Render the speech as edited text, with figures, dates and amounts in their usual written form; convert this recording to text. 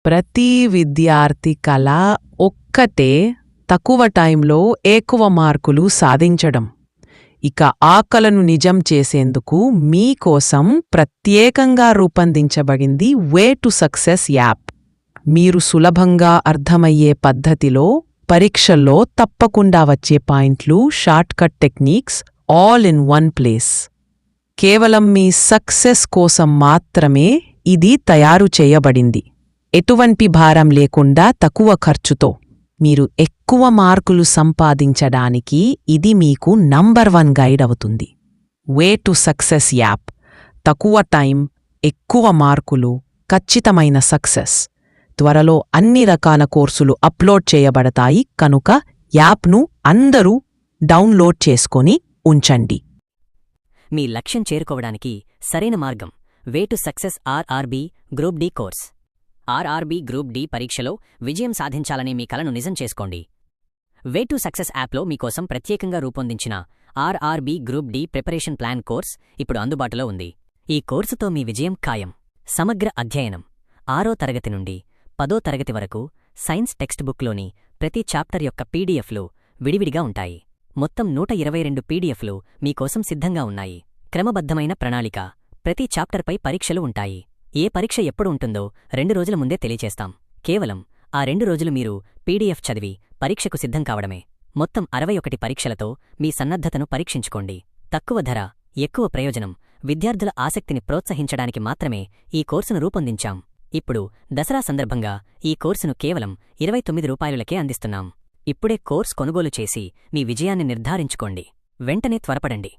ప్రతి విద్యార్థి కల ఒక్కటే తక్కువ టైంలో ఎక్కువ మార్కులు సాధించడం. ఇక ఆ కలను నిజం చేసేందుకు మీకోసం ప్రత్యేకంగా రూపొందించబడింది వే టు సక్సెస్ యాప్. మీరు సులభంగా అర్థమయ్యే పద్ధతిలో పరీక్షల్లో తప్పకుండా వచ్చే పాయింట్లు, shortcut techniques all in one place. కేవలం మీ సక్సెస్ కోసం మాత్రమే ఇది తయారు చేయబడింది. ఎటువంటి భారం లేకుండా తక్కువ ఖర్చుతో మీరు ఎక్కువ మార్కులు సంపాదించడానికి ఇది మీకు నంబర్ 1 గైడ్ అవుతుంది. వే టు సక్సెస్ యాప్. తక్కువ టైం, ఎక్కువ మార్కులు, ఖచ్చితమైన సక్సెస్. త్వరలో అన్ని రకాల కోర్సులు అప్లోడ్ చేయబడతాయి కనుక యాప్ను అందరూ డౌన్లోడ్ చేసుకొని ఉంచండి. మీ లక్ష్యం చేరుకోవడానికి సరైన మార్గం way to success RRB group D course. RRB group D పరీక్షలో విజయం సాధించాలనే మీ కలను నిజం చేసుకోండి. వే టు సక్సెస్ యాప్లో మీకోసం ప్రత్యేకంగా రూపొందించిన RRB group D preparation plan course ఇప్పుడు అందుబాటులో ఉంది. ఈ కోర్సుతో మీ విజయం ఖాయం. సమగ్ర అధ్యయనం 6వ తరగతి నుండి 10వ తరగతి వరకు సైన్స్ టెక్స్ట్ బుక్లోని ప్రతి చాప్టర్ యొక్క పీడీఎఫ్లు విడివిడిగా ఉంటాయి. మొత్తం 122 పీడీఎఫ్లు మీకోసం సిద్ధంగా ఉన్నాయి. క్రమబద్ధమైన ప్రణాళిక. ప్రతి చాప్టర్పై పరీక్షలు ఉంటాయి. ఏ పరీక్ష ఎప్పుడు ఉంటుందో 2 రోజుల ముందే తెలియచేస్తాం. కేవలం ఆ 2 రోజులు మీరు పీడీఎఫ్ చదివి పరీక్షకు సిద్ధం కావడమే. మొత్తం 61 పరీక్షలతో మీ సన్నద్ధతను పరీక్షించుకోండి. తక్కువ ధర, ఎక్కువ ప్రయోజనం. విద్యార్థుల ఆసక్తిని ప్రోత్సహించడానికి మాత్రమే ఈ కోర్సును రూపొందించాం. ఇప్పుడు దసరా సందర్భంగా ఈ కోర్సును కేవలం 29 రూపాయలకే అందిస్తున్నాం. ఇప్పుడే కోర్స్ కొనుగోలు చేసి మీ విజయాన్ని నిర్ధారించుకోండి. వెంటనే త్వరపడండి.